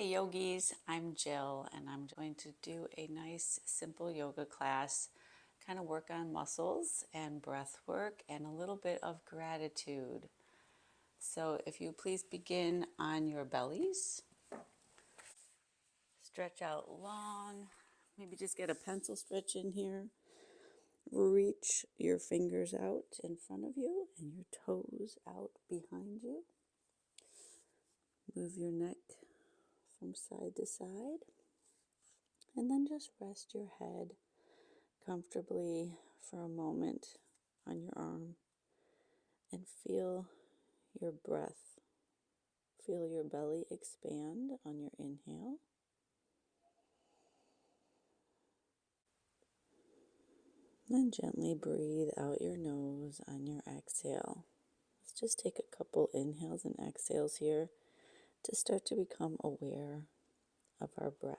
Hi yogis, I'm Jill and I'm going to do a nice simple yoga class, kind of work on muscles and breath work and a little bit of gratitude. So if you please begin on your bellies, stretch out long, maybe just get a pencil stretch in here. Reach your fingers out in front of you and your toes out behind you. Move your neck from side to side. And then just rest your head comfortably for a moment on your arm and feel your breath. Feel your belly expand on your inhale. Then gently breathe out your nose on your exhale. Let's just take a couple inhales and exhales here to start to become aware of our breath.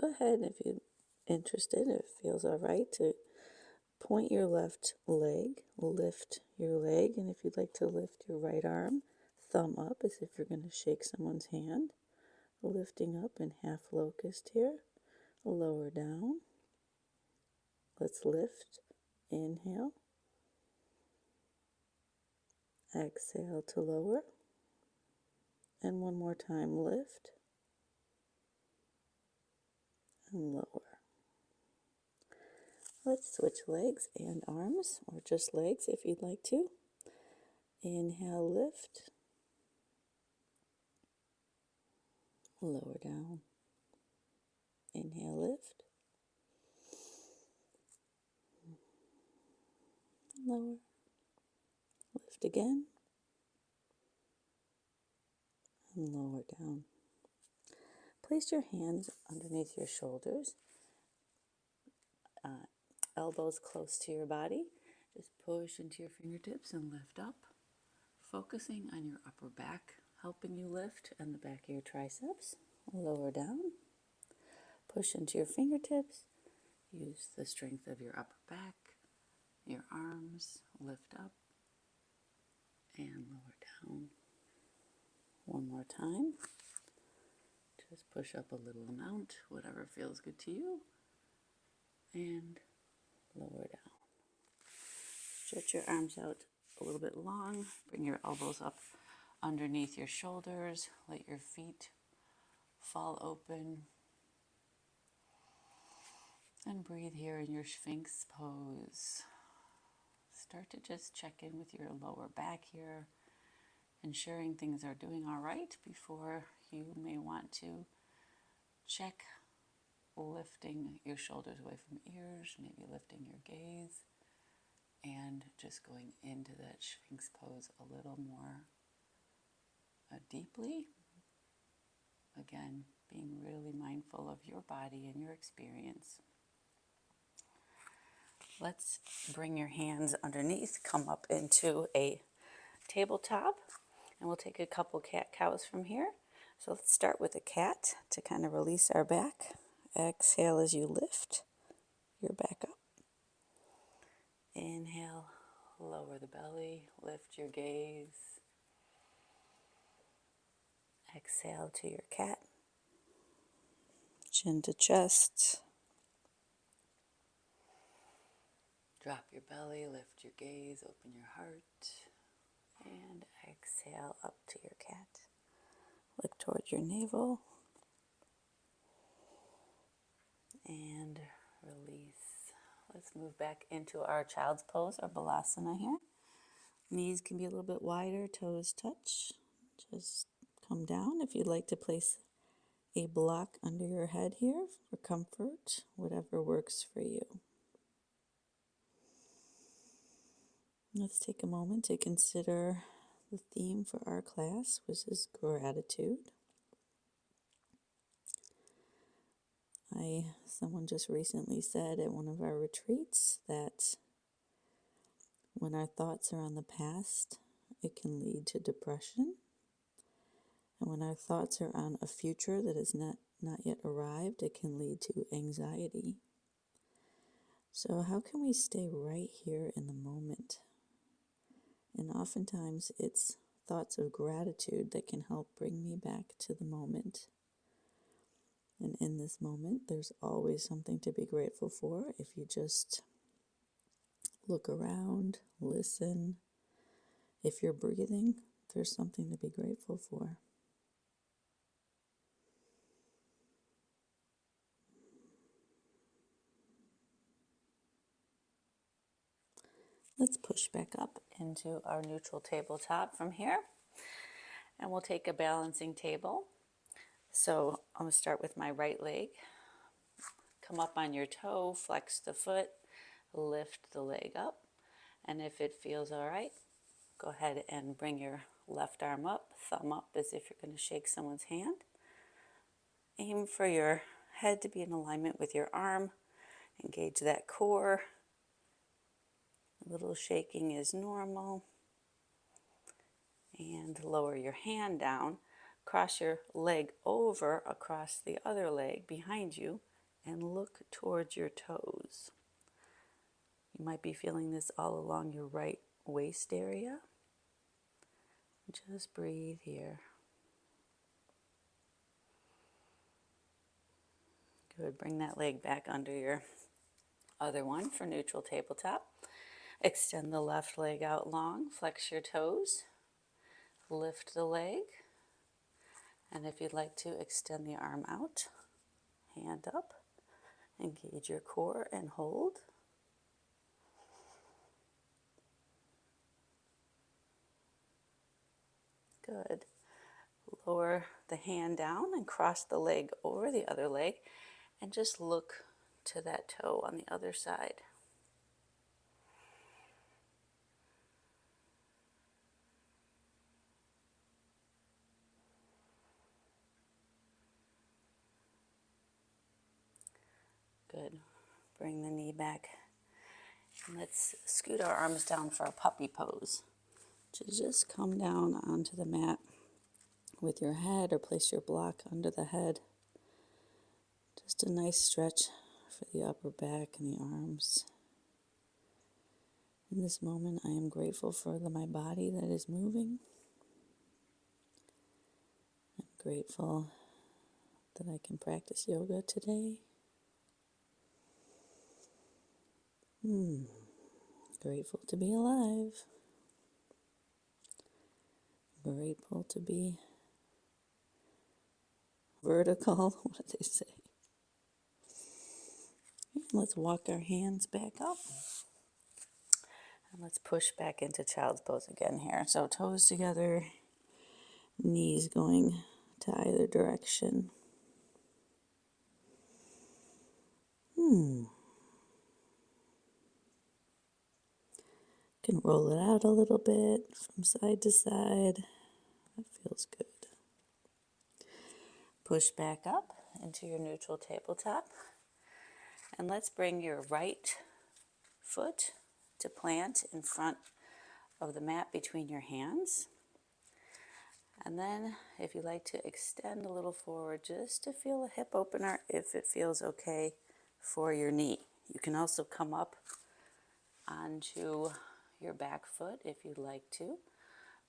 Go ahead if you're interested, if it feels all right, to point your left leg, lift your leg, and if you'd like to lift your right arm, thumb up as if you're going to shake someone's hand. Lifting up in half locust here, lower down. Let's lift, inhale, exhale to lower, and one more time, lift and lower. Let's switch legs and arms, or just legs if you'd like to. Inhale, lift, lower down. Inhale, lift, lower, lift again, and lower down. Place your hands underneath your shoulders, elbows close to your body. Just push into your fingertips and lift up, focusing on your upper back, helping you lift, and the back of your triceps. Lower down, push into your fingertips, use the strength of your upper back, your arms, lift up, and lower down. One more time. Just push up a little amount, whatever feels good to you, and lower down. Stretch your arms out a little bit long. Bring your elbows up underneath your shoulders. Let your feet fall open. And breathe here in your Sphinx pose. Start to just check in with your lower back here, ensuring things are doing all right before you may want to check lifting your shoulders away from ears, maybe lifting your gaze, and just going into that Sphinx pose a little more deeply. Again, being really mindful of your body and your experience. Let's bring your hands underneath, come up into a tabletop, and we'll take a couple cat-cows from here. So let's start with a cat to kind of release our back. Exhale as you lift your back up. Inhale, lower the belly, lift your gaze. Exhale to your cat. Chin to chest. Drop your belly, lift your gaze, open your heart. And exhale up to your cat. Look toward your navel. And release. Let's move back into our child's pose, our balasana here. Knees can be a little bit wider, toes touch. Just come down. If you'd like to place a block under your head here for comfort, whatever works for you. Let's take a moment to consider the theme for our class, which is gratitude. Someone just recently said at one of our retreats that when our thoughts are on the past, it can lead to depression. And when our thoughts are on a future that is not yet arrived, it can lead to anxiety. So how can we stay right here in the moment? And oftentimes it's thoughts of gratitude that can help bring me back to the moment. And in this moment, there's always something to be grateful for if you just look around, listen. If you're breathing, there's something to be grateful for. Let's push back up into our neutral tabletop from here. And we'll take a balancing table. So I'm going to start with my right leg. Come up on your toe, flex the foot, lift the leg up. And if it feels all right, go ahead and bring your left arm up, thumb up as if you're going to shake someone's hand. Aim for your head to be in alignment with your arm. Engage that core. A little shaking is normal. And lower your hand down. Cross your leg over across the other leg behind you and look towards your toes. You might be feeling this all along your right waist area. Just breathe here. Good. Bring that leg back under your other one for neutral tabletop. Extend the left leg out long. Flex your toes. Lift the leg. And if you'd like to extend the arm out, hand up. Engage your core and hold. Good. Lower the hand down and cross the leg over the other leg and just look to that toe on the other side. Good. Bring the knee back. And let's scoot our arms down for a puppy pose. So just come down onto the mat with your head or place your block under the head. Just a nice stretch for the upper back and the arms. In this moment, I am grateful for my body that is moving. I'm grateful that I can practice yoga today. Grateful to be alive. Grateful to be vertical. What do they say? And let's walk our hands back up. And let's push back into child's pose again here. So toes together, knees going to either direction. Can roll it out a little bit from side to side. That feels good. Push back up into your neutral tabletop. And let's bring your right foot to plant in front of the mat between your hands. And then if you like to extend a little forward just to feel a hip opener if it feels okay for your knee. You can also come up onto your back foot if you'd like to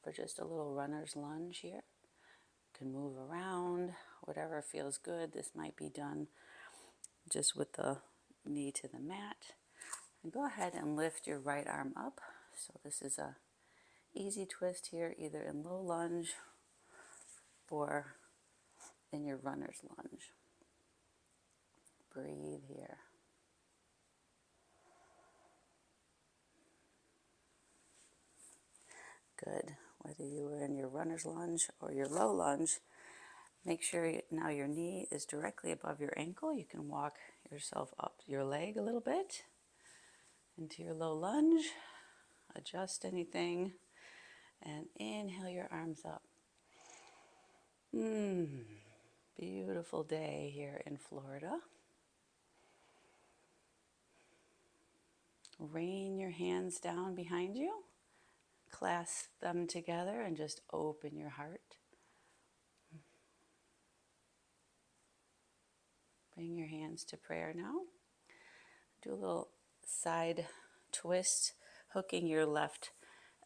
for just a little runner's lunge here. You can move around, whatever feels good. This might be done just with the knee to the mat. And go ahead and lift your right arm up. So this is a easy twist here, either in low lunge or in your runner's lunge. Breathe here. Good. Whether you were in your runner's lunge or your low lunge, make sure now your knee is directly above your ankle. You can walk yourself up your leg a little bit into your low lunge. Adjust anything and inhale your arms up. Beautiful day here in Florida. Rain your hands down behind you. Clasp them together and just open your heart. Bring your hands to prayer now. Do a little side twist, hooking your left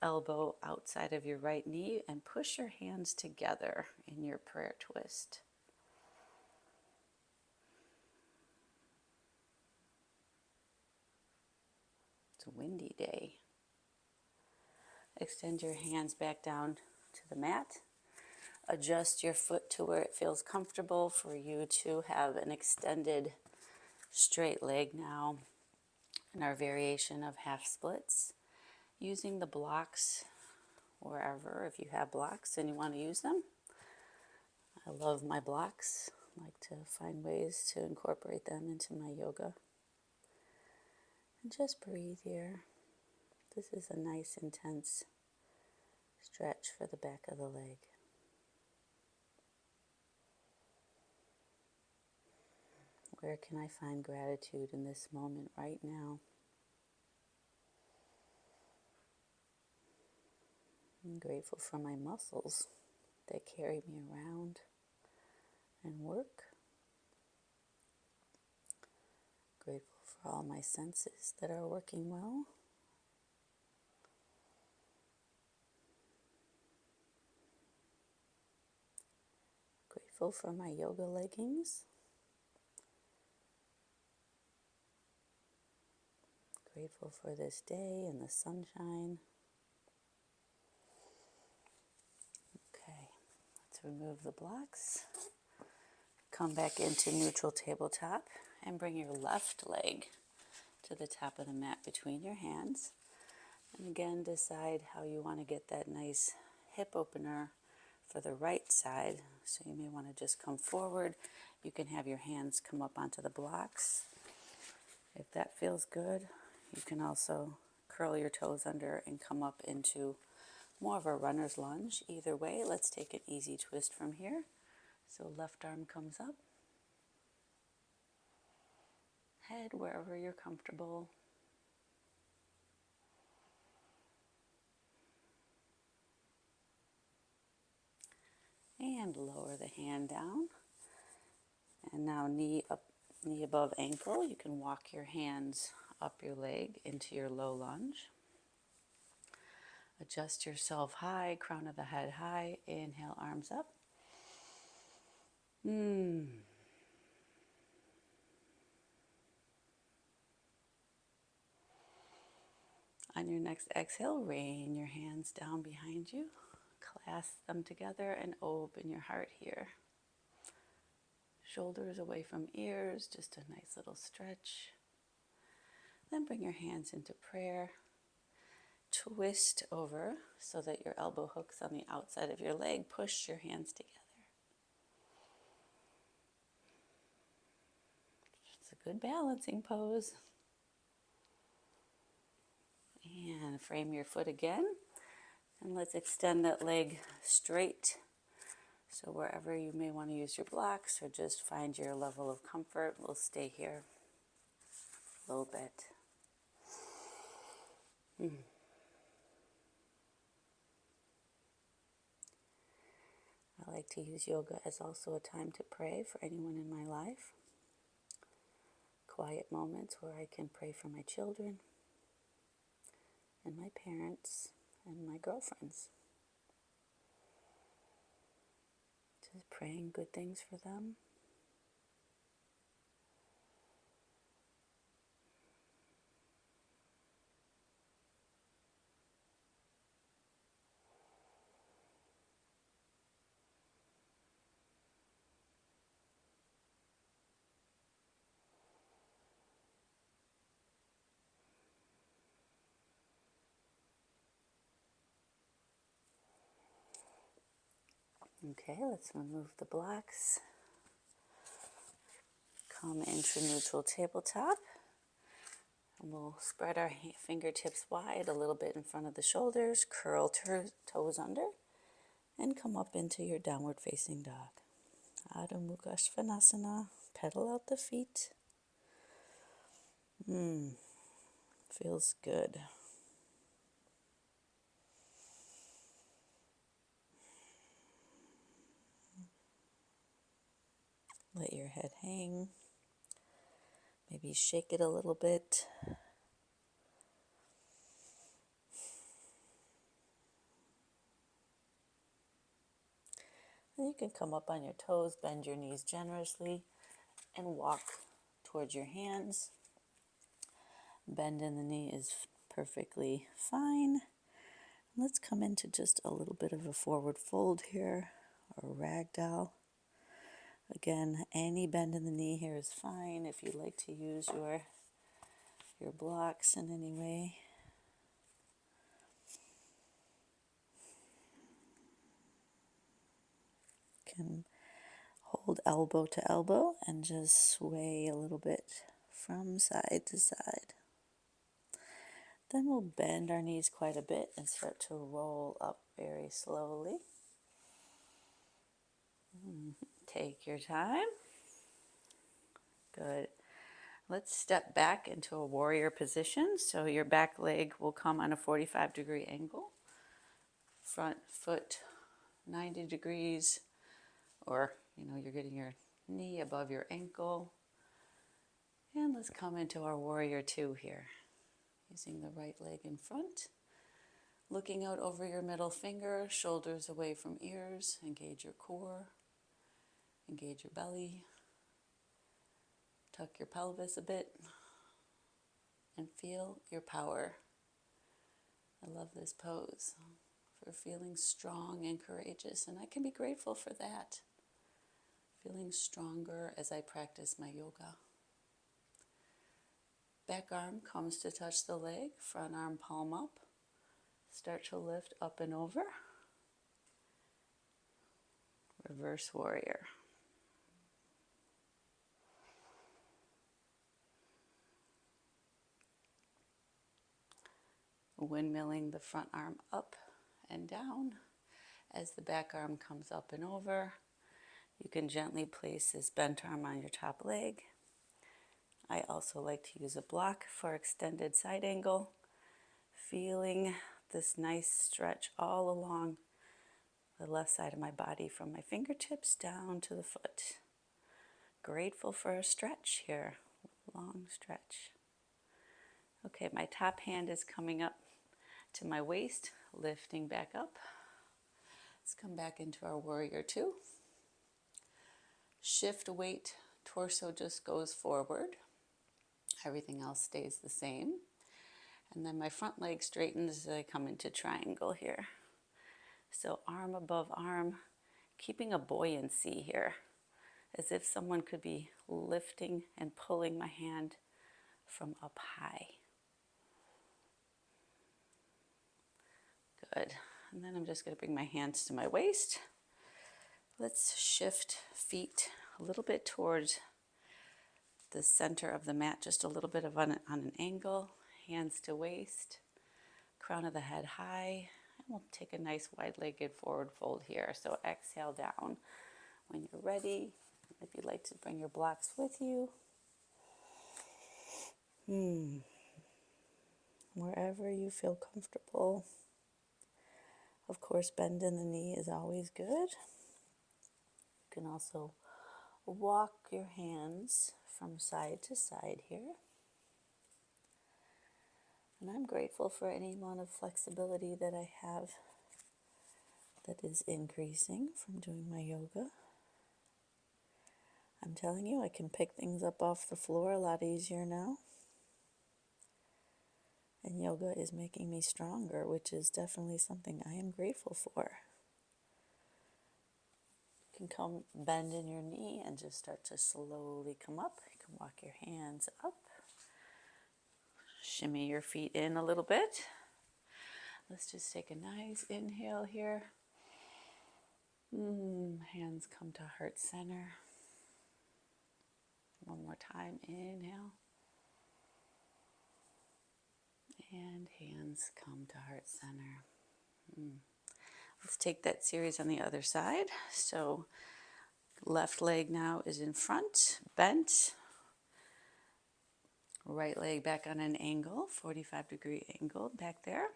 elbow outside of your right knee and push your hands together in your prayer twist. It's a windy day. Extend your hands back down to the mat. Adjust your foot to where it feels comfortable for you to have an extended straight leg now in our variation of half splits. Using the blocks wherever, if you have blocks and you want to use them. I love my blocks. I like to find ways to incorporate them into my yoga. And just breathe here. This is a nice intense stretch for the back of the leg. Where can I find gratitude in this moment right now? I'm grateful for my muscles that carry me around and work. Grateful for all my senses that are working well. Grateful for my yoga leggings. Grateful for this day and the sunshine. Okay, let's remove the blocks. Come back into neutral tabletop and bring your left leg to the top of the mat between your hands. And again, decide how you want to get that nice hip opener for the right side. So you may want to just come forward. You can have your hands come up onto the blocks. If that feels good, you can also curl your toes under and come up into more of a runner's lunge. Either way, let's take an easy twist from here. So left arm comes up. Head wherever you're comfortable. And lower the hand down. And now knee up, knee above ankle. You can walk your hands up your leg into your low lunge. Adjust yourself high, crown of the head high. Inhale, arms up. On your next exhale, rain your hands down behind you. Clasp them together and open your heart here. Shoulders away from ears, just a nice little stretch. Then bring your hands into prayer. Twist over so that your elbow hooks on the outside of your leg. Push your hands together. It's a good balancing pose. And frame your foot again. And let's extend that leg straight. So wherever you may want to use your blocks or just find your level of comfort, we'll stay here a little bit. I like to use yoga as also a time to pray for anyone in my life. Quiet moments where I can pray for my children and my parents and my girlfriends. Just praying good things for them. Okay, let's remove the blocks. Come into neutral tabletop. And we'll spread our fingertips wide a little bit in front of the shoulders. Curl toes under. And come up into your downward facing dog. Adho Mukha Svanasana. Pedal out the feet. Feels good. Let your head hang. Maybe shake it a little bit. And you can come up on your toes, bend your knees generously, and walk towards your hands. Bend in the knee is perfectly fine. Let's come into just a little bit of a forward fold here, or ragdoll. Again, any bend in the knee here is fine if you'd like to use your blocks in any way. Can hold elbow to elbow and just sway a little bit from side to side. Then we'll bend our knees quite a bit and start to roll up very slowly. Take your time. Good. Let's step back into a warrior position. So your back leg will come on a 45-degree angle. Front foot 90 degrees, or you're getting your knee above your ankle. And let's come into our warrior two here. Using the right leg in front. Looking out over your middle finger, shoulders away from ears. Engage your core. Engage your belly. Tuck your pelvis a bit. And feel your power. I love this pose for feeling strong and courageous, and I can be grateful for that. Feeling stronger as I practice my yoga. Back arm comes to touch the leg, front arm palm up. Start to lift up and over. Reverse warrior. Windmilling the front arm up and down as the back arm comes up and over. You can gently place this bent arm on your top leg. I also like to use a block for extended side angle, feeling this nice stretch all along the left side of my body from my fingertips down to the foot. Grateful for a stretch here, long stretch. Okay, my top hand is coming up to my waist, lifting back up. Let's come back into our warrior two. Shift weight, torso just goes forward. Everything else stays the same. And then my front leg straightens as I come into triangle here. So arm above arm, keeping a buoyancy here, as if someone could be lifting and pulling my hand from up high. Good. And then I'm just going to bring my hands to my waist. Let's shift feet a little bit towards the center of the mat, just a little bit of on an angle. Hands to waist, crown of the head high. And we'll take a nice wide-legged forward fold here. So exhale down. When you're ready, if you'd like to bring your blocks with you. Wherever you feel comfortable. Of course, bend in the knee is always good. You can also walk your hands from side to side here. And I'm grateful for any amount of flexibility that I have that is increasing from doing my yoga. I'm telling you, I can pick things up off the floor a lot easier now. And yoga is making me stronger, which is definitely something I am grateful for. You can come bend in your knee and just start to slowly come up. You can walk your hands up. Shimmy your feet in a little bit. Let's just take a nice inhale here. Hands come to heart center. One more time, inhale. And hands come to heart center. Let's take that series on the other side. So left leg now is in front, bent. Right leg back on an angle, 45-degree angle back there.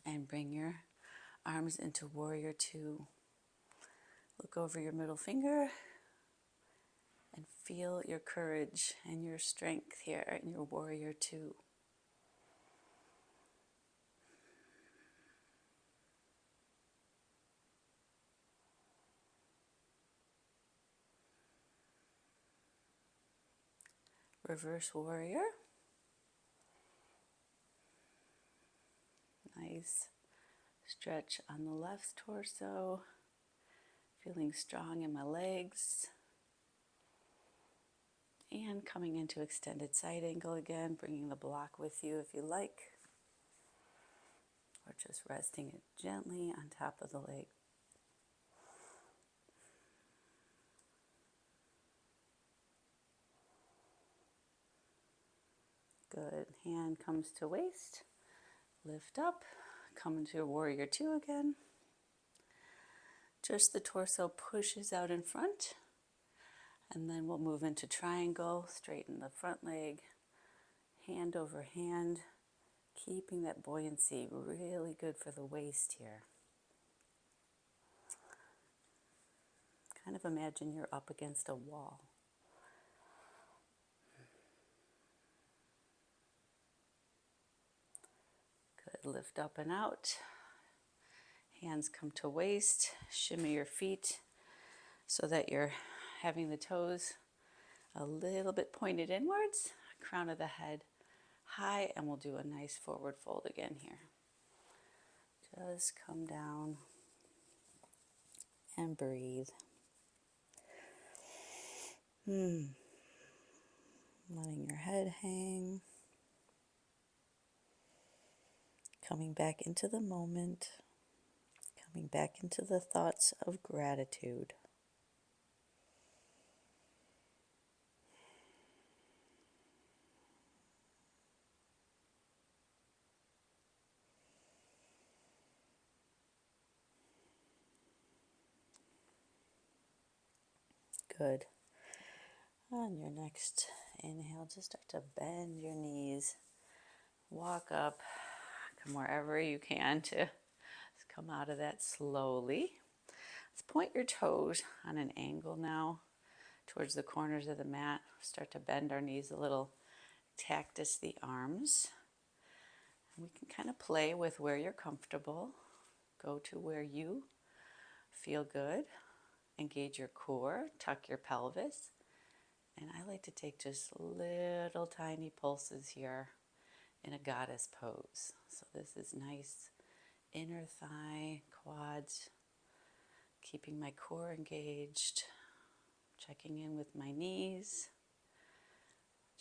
And bring your arms into warrior two. Look over your middle finger and feel your courage and your strength here in your warrior two. Reverse warrior. Nice stretch on the left torso. Feeling strong in my legs. And coming into extended side angle again, bringing the block with you if you like. Or just resting it gently on top of the leg. Good. Hand comes to waist. Lift up. Come into warrior two again. Just the torso pushes out in front. And then we'll move into triangle. Straighten the front leg. Hand over hand. Keeping that buoyancy. Really good for the waist here. Kind of imagine you're up against a wall. Good. Lift up and out. Hands come to waist. Shimmy your feet so that you're having the toes a little bit pointed inwards. Crown of the head high, and we'll do a nice forward fold again here. Just come down and breathe. Letting your head hang. Coming back into the moment. Coming back into the thoughts of gratitude. Good. On your next inhale, just start to bend your knees. Walk up. Come wherever you can to come out of that slowly. Let's point your toes on an angle now towards the corners of the mat. Start to bend our knees a little. Cactus the arms. And we can kind of play with where you're comfortable. Go to where you feel good. Engage your core. Tuck your pelvis. And I like to take just little tiny pulses here in a goddess pose. So this is nice inner thigh, quads, keeping my core engaged, checking in with my knees,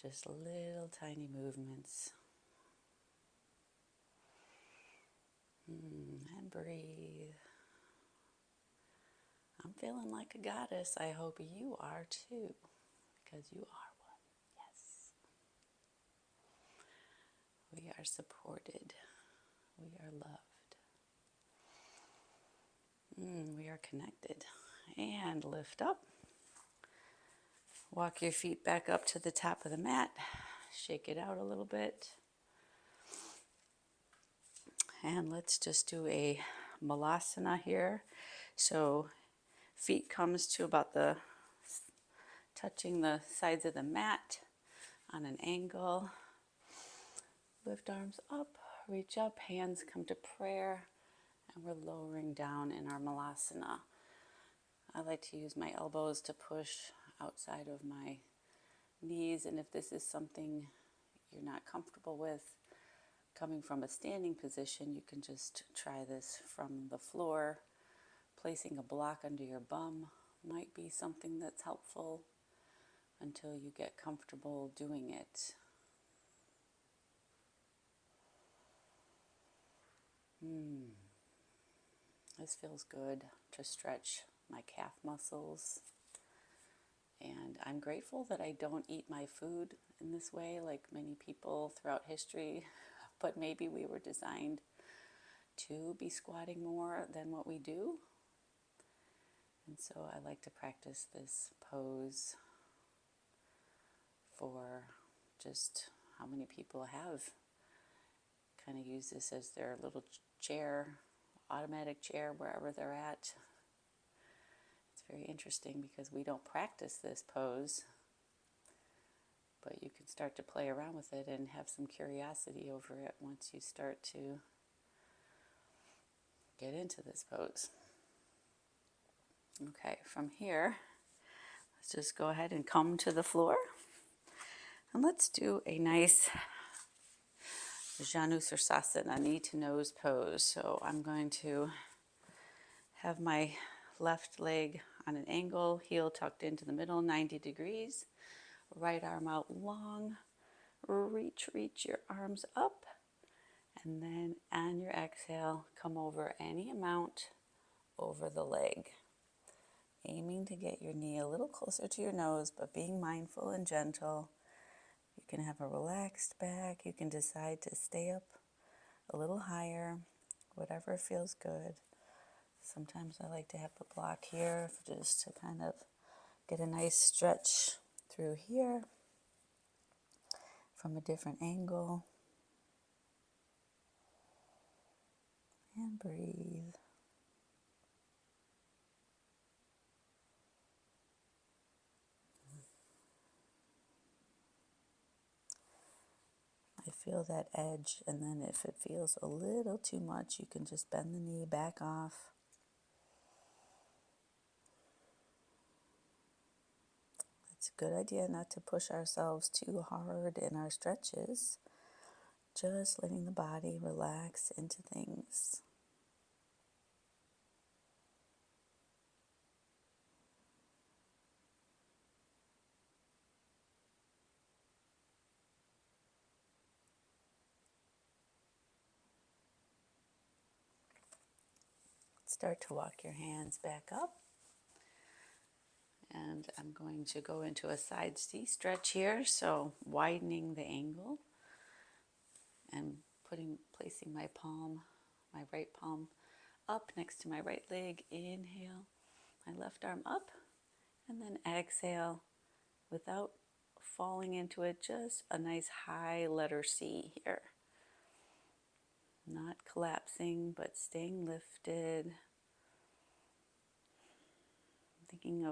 just little tiny movements. And breathe. I'm feeling like a goddess. I hope you are too, because you are one. Yes. We are supported. We are loved. We are connected. And lift up. Walk your feet back up to the top of the mat. Shake it out a little bit. And let's just do a malasana here. So feet comes to about touching the sides of the mat on an angle. Lift arms up, reach up, hands come to prayer, and we're lowering down in our malasana. I like to use my elbows to push outside of my knees, and if this is something you're not comfortable with, coming from a standing position, you can just try this from the floor. Placing a block under your bum might be something that's helpful until you get comfortable doing it. This feels good to stretch my calf muscles. And I'm grateful that I don't eat my food in this way like many people throughout history, but maybe we were designed to be squatting more than what we do. And so I like to practice this pose for just how many people have kind of use this as their little chair, automatic chair, wherever they're at. It's very interesting because we don't practice this pose, but you can start to play around with it and have some curiosity over it once you start to get into this pose. Okay, from here, let's just go ahead and come to the floor. And let's do a nice Janu Sirsasana, knee to nose pose. So I'm going to have my left leg on an angle, heel tucked into the middle, 90 degrees. Right arm out long. Reach your arms up. And then on your exhale, come over any amount over the leg. Aiming to get your knee a little closer to your nose, but being mindful and gentle. You can have a relaxed back. You can decide to stay up a little higher, whatever feels good. Sometimes I like to have the block here just to kind of get a nice stretch through here from a different angle. And breathe. I feel that edge, and then if it feels a little too much, you can just bend the knee back off. It's a good idea not to push ourselves too hard in our stretches, just letting the body relax into things. Start to walk your hands back up. And I'm going to go into a side C stretch here, so widening the angle and placing my right palm up next to my right leg. Inhale, my left arm up, and then exhale without falling into it, just a nice high letter C here. Not collapsing, but staying lifted. I'm thinking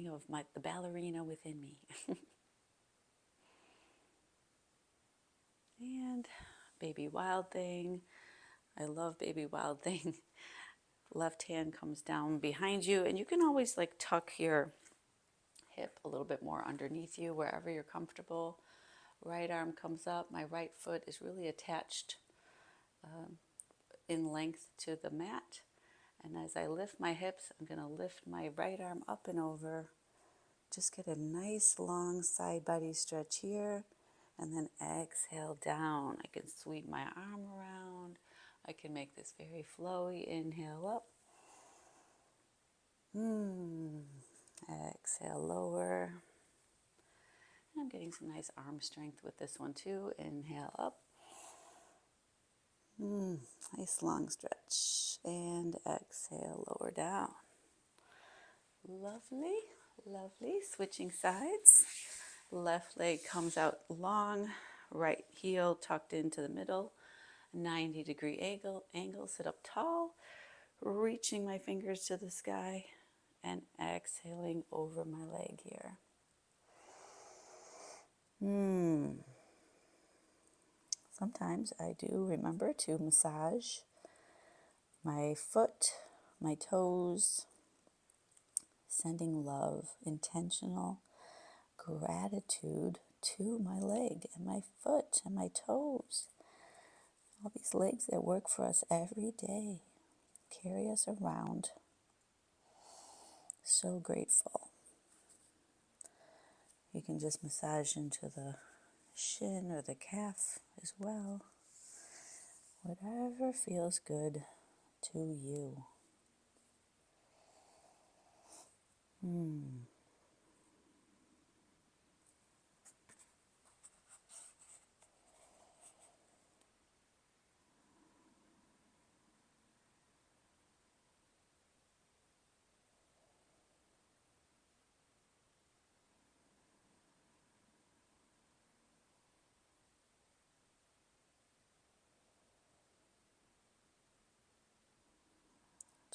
of the ballerina within me. And baby wild thing. I love baby wild thing. Left hand comes down behind you, and you can always tuck your hip a little bit more underneath you, wherever you're comfortable. Right arm comes up. My right foot is really attached in length to the mat. And as I lift my hips, I'm going to lift my right arm up and over. Just get a nice long side body stretch here. And then exhale down. I can sweep my arm around. I can make this very flowy. Inhale up. Exhale lower. And I'm getting some nice arm strength with this one too. Inhale up. Nice long stretch. And exhale lower down. Lovely, lovely. Switching sides. Left leg comes out long. Right heel tucked into the middle. 90-degree angle. Sit up tall. Reaching my fingers to the sky. And exhaling over my leg here. Sometimes I do remember to massage my foot, my toes, sending love, intentional gratitude to my leg and my foot and my toes. All these legs that work for us every day, carry us around. So grateful. You can just massage into the shin or the calf as well. Whatever feels good to you.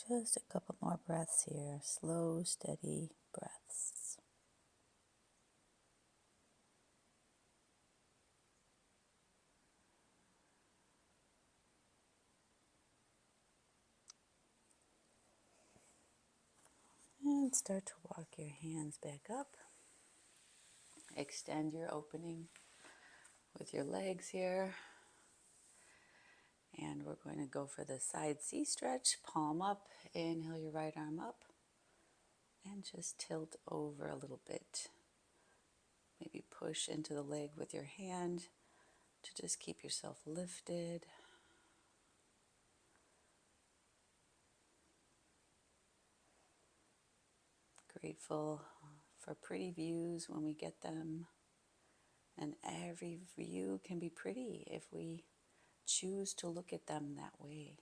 Just a couple more breaths here, slow, steady breaths. And start to walk your hands back up. Extend your opening with your legs here. And we're going to go for the side C stretch, palm up, inhale your right arm up, and just tilt over a little bit. Maybe push into the leg with your hand to just keep yourself lifted. Grateful for pretty views when we get them. And every view can be pretty if we choose to look at them that way.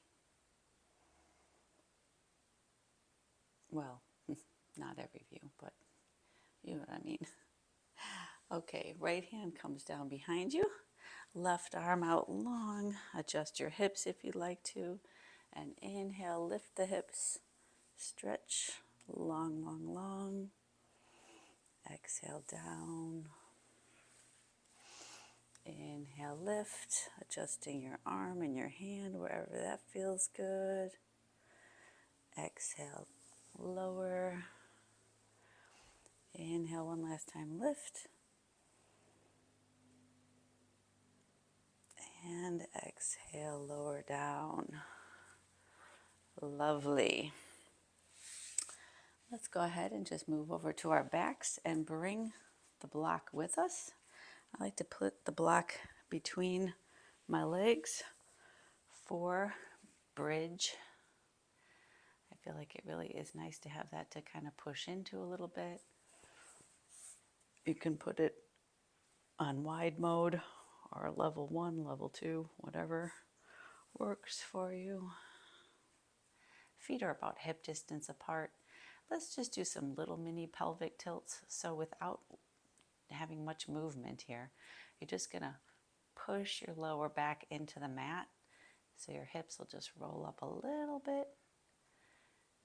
Well, not every view, but you know what I mean. Okay, right hand comes down behind you. Left arm out long. Adjust your hips if you'd like to. And inhale, lift the hips. Stretch, long, long, long. Exhale down. Inhale, lift, adjusting your arm and your hand wherever that feels good. Exhale, lower. Inhale one last time, lift. And exhale, lower down. Lovely. Let's go ahead and just move over to our backs and bring the block with us. I like to put the block between my legs for bridge. I feel like it really is nice to have that to kind of push into a little bit. You can put it on wide mode or level 1, level 2, whatever works for you. Feet are about hip distance apart. Let's just do some little mini pelvic tilts. So without having much movement here, you're just going to push your lower back into the mat. So your hips will just roll up a little bit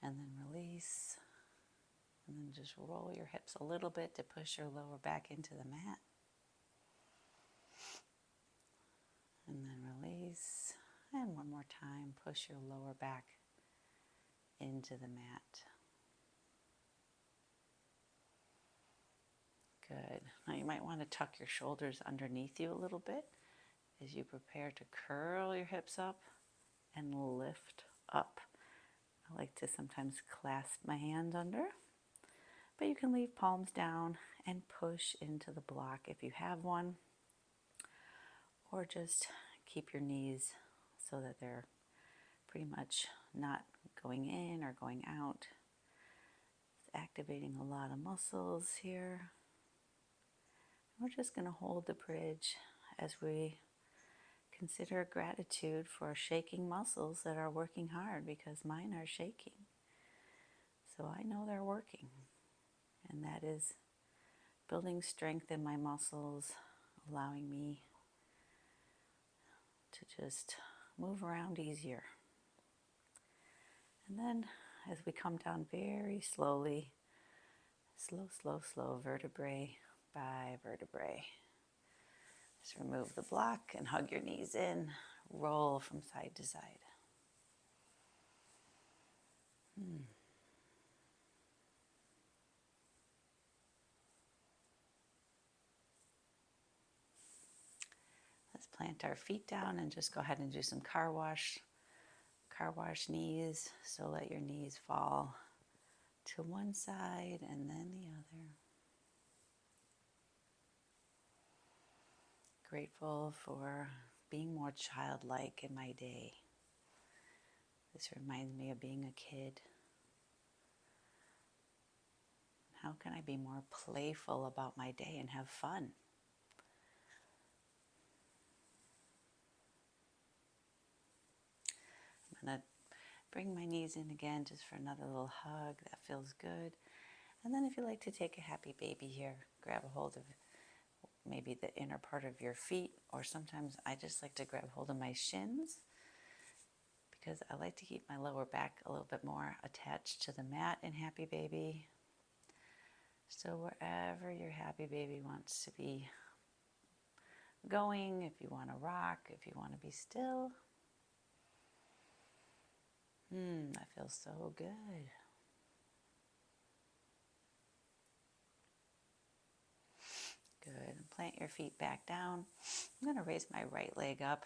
and then release. And then just roll your hips a little bit to push your lower back into the mat. And then release. And one more time, push your lower back into the mat. Good. Now you might want to tuck your shoulders underneath you a little bit as you prepare to curl your hips up and lift up. I like to sometimes clasp my hand under, but you can leave palms down and push into the block if you have one, or just keep your knees so that they're pretty much not going in or going out. It's activating a lot of muscles here. We're just going to hold the bridge as we consider gratitude for shaking muscles that are working hard, because mine are shaking. So I know they're working, and that is building strength in my muscles, allowing me to just move around easier. And then as we come down very slowly, slow, slow, slow, vertebrae by vertebrae. Just remove the block and hug your knees in. Roll from side to side. Let's plant our feet down and just go ahead and do some car wash knees. So let your knees fall to one side and then the other. Grateful for being more childlike in my day. This reminds me of being a kid. How can I be more playful about my day and have fun? I'm going to bring my knees in again just for another little hug. That feels good. And then if you like to take a happy baby here, grab a hold of maybe the inner part of your feet, or sometimes I just like to grab hold of my shins, because I like to keep my lower back a little bit more attached to the mat in Happy Baby. So wherever your Happy Baby wants to be going, if you want to rock, if you want to be still. That feels so good. Good. Plant your feet back down. I'm going to raise my right leg up.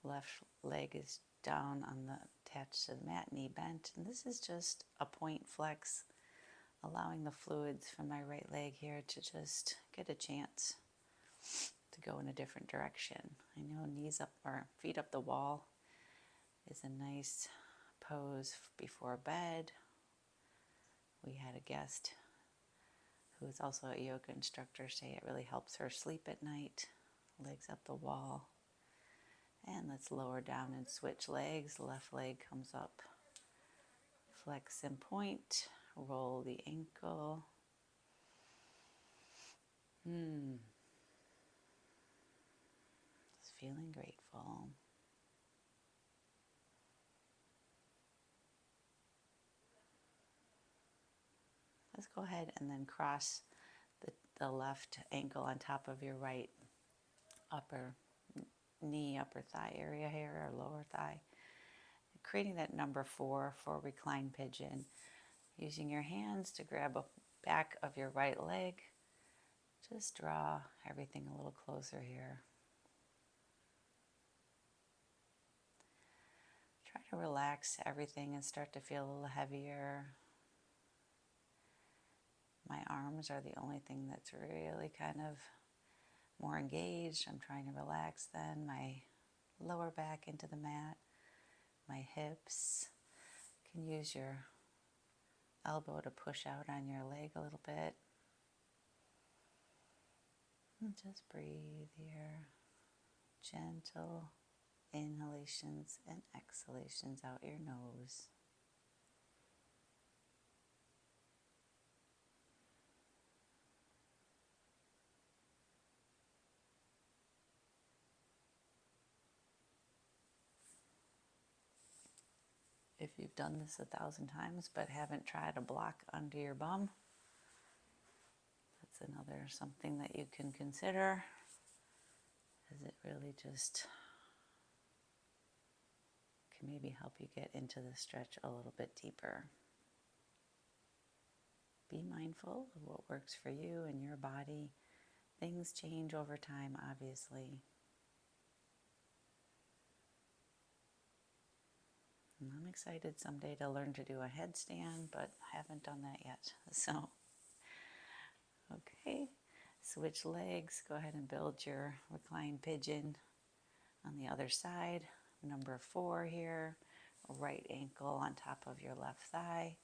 Left leg is down on the attached to the mat, knee bent. And this is just a point flex, allowing the fluids from my right leg here to just get a chance to go in a different direction. I know knees up or feet up the wall is a nice pose before bed. We had a guest who is also a yoga instructor say it really helps her sleep at night. Legs up the wall. And let's lower down and switch legs. Left leg comes up. Flex and point. Roll the ankle. Just feeling grateful. Let's go ahead and then cross the left ankle on top of your right upper knee, upper thigh area here, or lower thigh. Creating that number 4 for reclined pigeon. Using your hands to grab a back of your right leg. Just draw everything a little closer here. Try to relax everything and start to feel a little heavier. My arms are the only thing that's really kind of more engaged. I'm trying to relax then. My lower back into the mat. My hips. You can use your elbow to push out on your leg a little bit. And just breathe here. Gentle inhalations and exhalations out your nose. If you've done this 1,000 times but haven't tried a block under your bum, that's another something that you can consider, as it really just can maybe help you get into the stretch a little bit deeper. Be mindful of what works for you and your body. Things change over time, obviously. And I'm excited someday to learn to do a headstand, but haven't done that yet. So, okay, switch legs. Go ahead and build your reclined pigeon on the other side. Number 4 here, right ankle on top of your left thigh,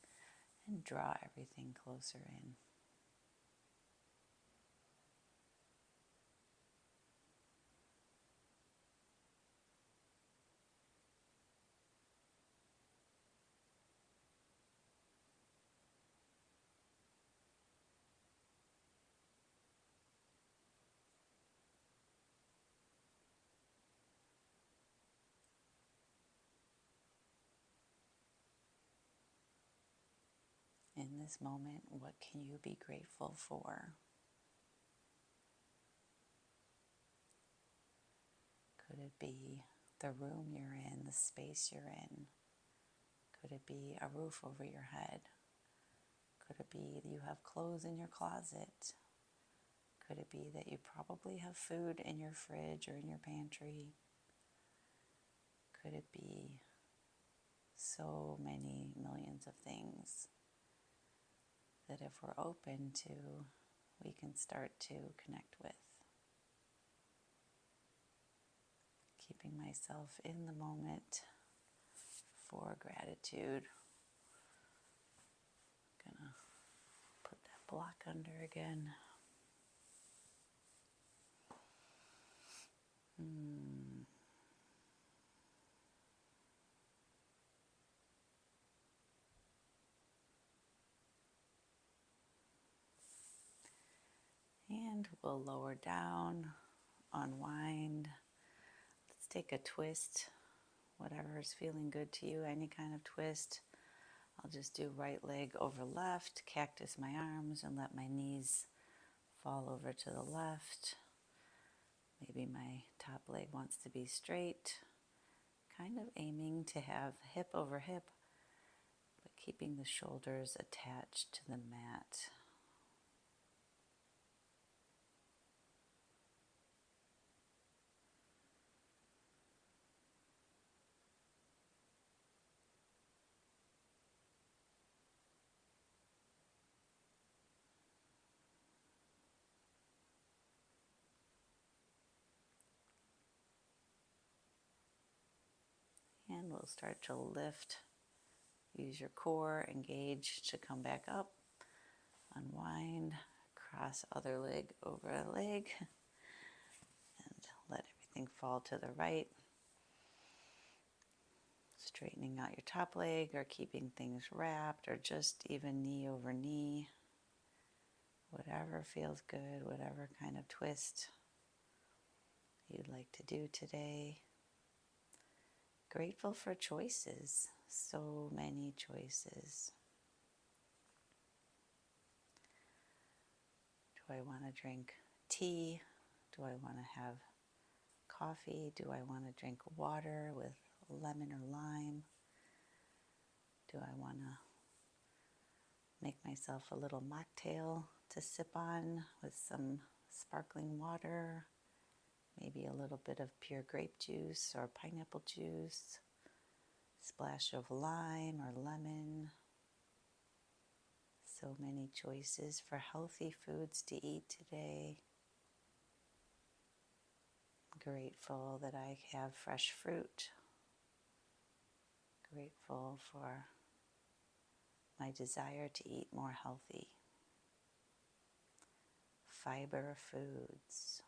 and draw everything closer in. In this moment, what can you be grateful for? Could it be the room you're in, the space you're in? Could it be a roof over your head? Could it be that you have clothes in your closet? Could it be that you probably have food in your fridge or in your pantry? Could it be so many millions of things that if we're open to, we can start to connect with? Keeping myself in the moment for gratitude. I'm gonna put that block under again. And we'll lower down, unwind. Let's take a twist whatever is feeling good to you, any kind of twist. I'll just do right leg over left, cactus my arms, and let my knees fall over to the left. Maybe my top leg wants to be straight, kind of aiming to have hip over hip, but keeping the shoulders attached to the mat. And we'll start to lift. Use your core, engage to come back up. Unwind, cross other leg over a leg, and let everything fall to the right. Straightening out your top leg or keeping things wrapped or just even knee over knee. Whatever feels good, whatever kind of twist you'd like to do today. Grateful for choices, so many choices. Do I want to drink tea? Do I want to have coffee? Do I want to drink water with lemon or lime? Do I want to make myself a little mocktail to sip on with some sparkling water? Maybe a little bit of pure grape juice or pineapple juice, splash of lime or lemon. So many choices for healthy foods to eat today. Grateful that I have fresh fruit. Grateful for my desire to eat more healthy. Fiber foods.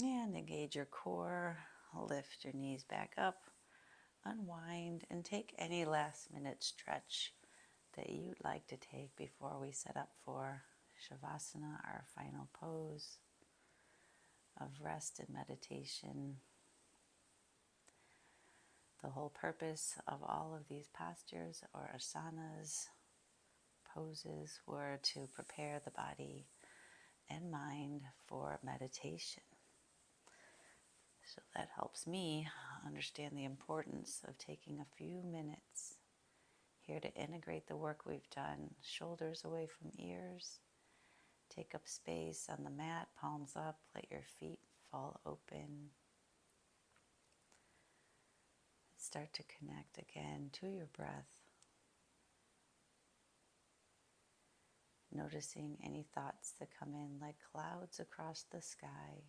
And engage your core, lift your knees back up, unwind, and take any last minute stretch that you'd like to take before we set up for Shavasana, our final pose of rest and meditation. The whole purpose of all of these postures or asanas, poses, were to prepare the body and mind for meditation. So that helps me understand the importance of taking a few minutes here to integrate the work we've done. Shoulders away from ears. Take up space on the mat, palms up, let your feet fall open. Start to connect again to your breath. Noticing any thoughts that come in like clouds across the sky.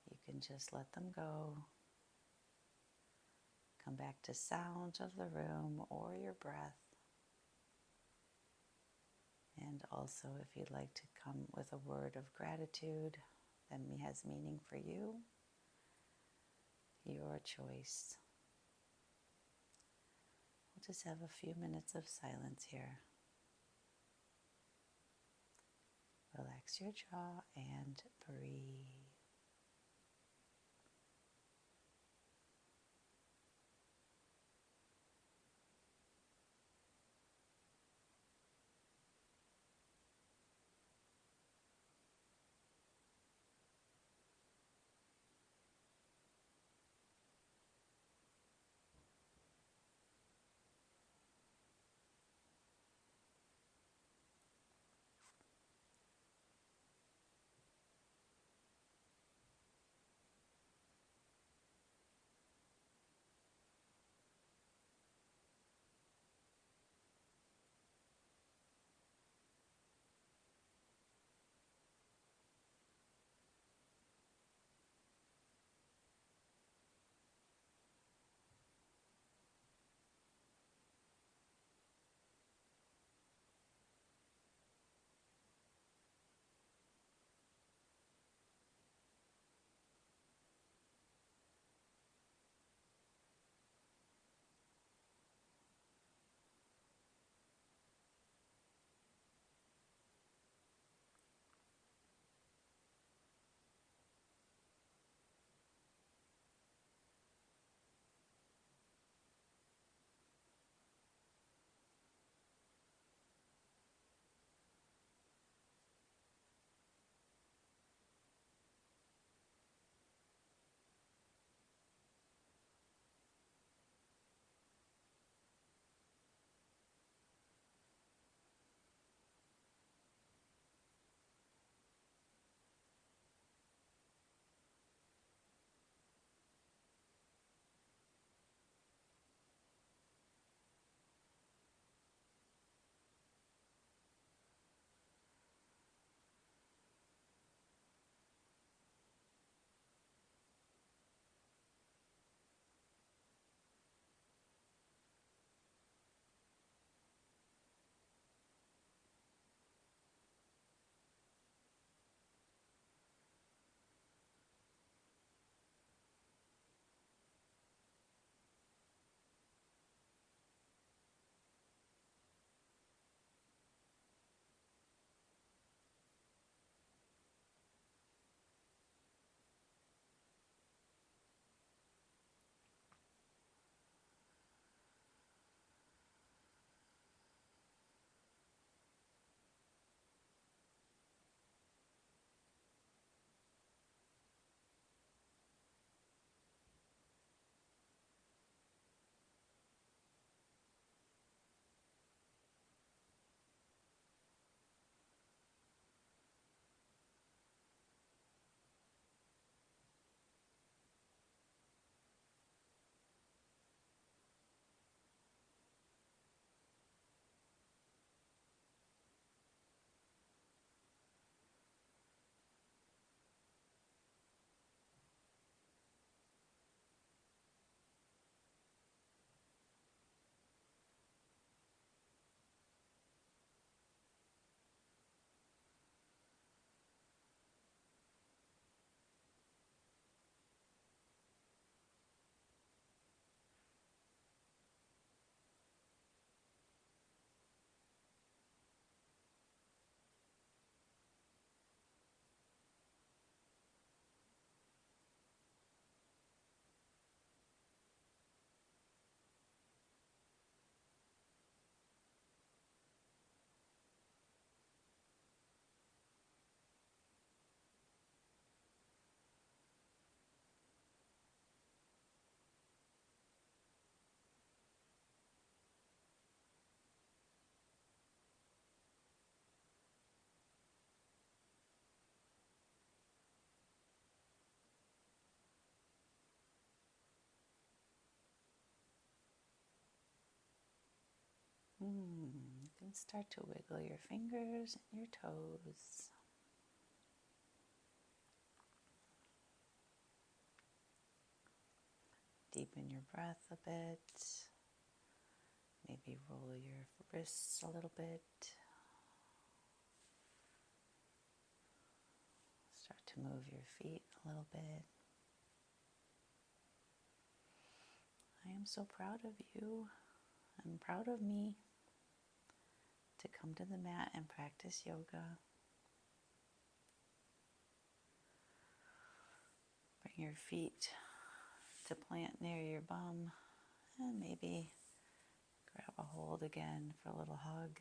You can just let them go. Come back to sound of the room or your breath. And also, if you'd like to come with a word of gratitude that has meaning for you, your choice. We'll just have a few minutes of silence here. Relax your jaw and breathe. You can start to wiggle your fingers and your toes. Deepen your breath a bit. Maybe roll your wrists a little bit. Start to move your feet a little bit. I am so proud of you. I'm proud of me to come to the mat and practice yoga. Bring your feet to plant near your bum and maybe grab a hold again for a little hug.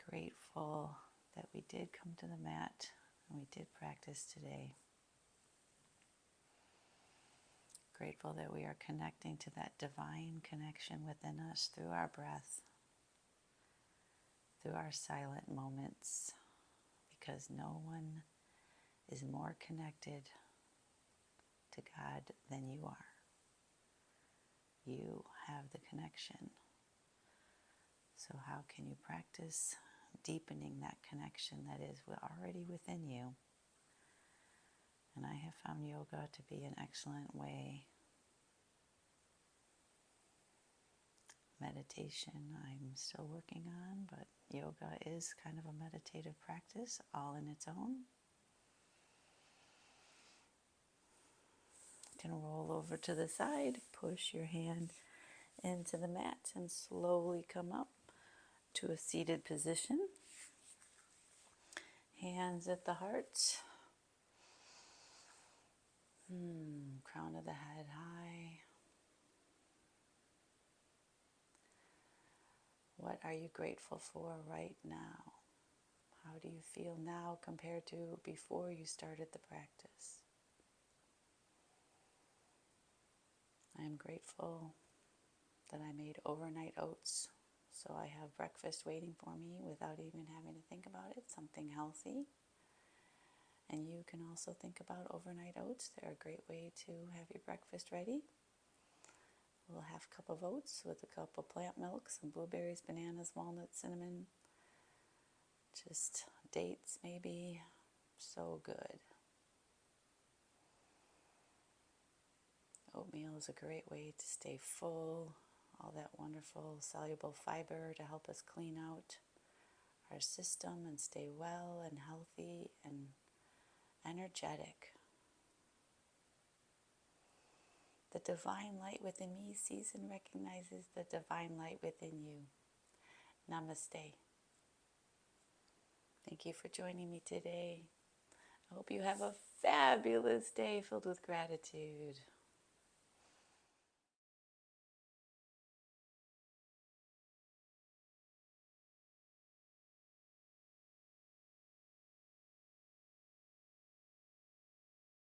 Grateful that we did come to the mat and we did practice today. Grateful that we are connecting to that divine connection within us through our breath, through our silent moments, because no one is more connected to God than you are. You have the connection. So how can you practice deepening that connection that is already within you? And I have found yoga to be an excellent way. Meditation I'm still working on, but yoga is kind of a meditative practice all in its own. You can roll over to the side, push your hand into the mat and slowly come up to a seated position. Hands at the heart. Crown of the head high. What are you grateful for right now? How do you feel now compared to before you started the practice? I am grateful that I made overnight oats, so I have breakfast waiting for me without even having to think about it, something healthy. And you can also think about overnight oats. They're a great way to have your breakfast ready. A little half cup of oats with a cup of plant milk, some blueberries, bananas, walnuts, cinnamon, just dates maybe. So good. Oatmeal is a great way to stay full, all that wonderful soluble fiber to help us clean out our system and stay well and healthy and energetic. The divine light within me sees and recognizes the divine light within you. Namaste. Thank you for joining me today. I hope you have a fabulous day filled with gratitude.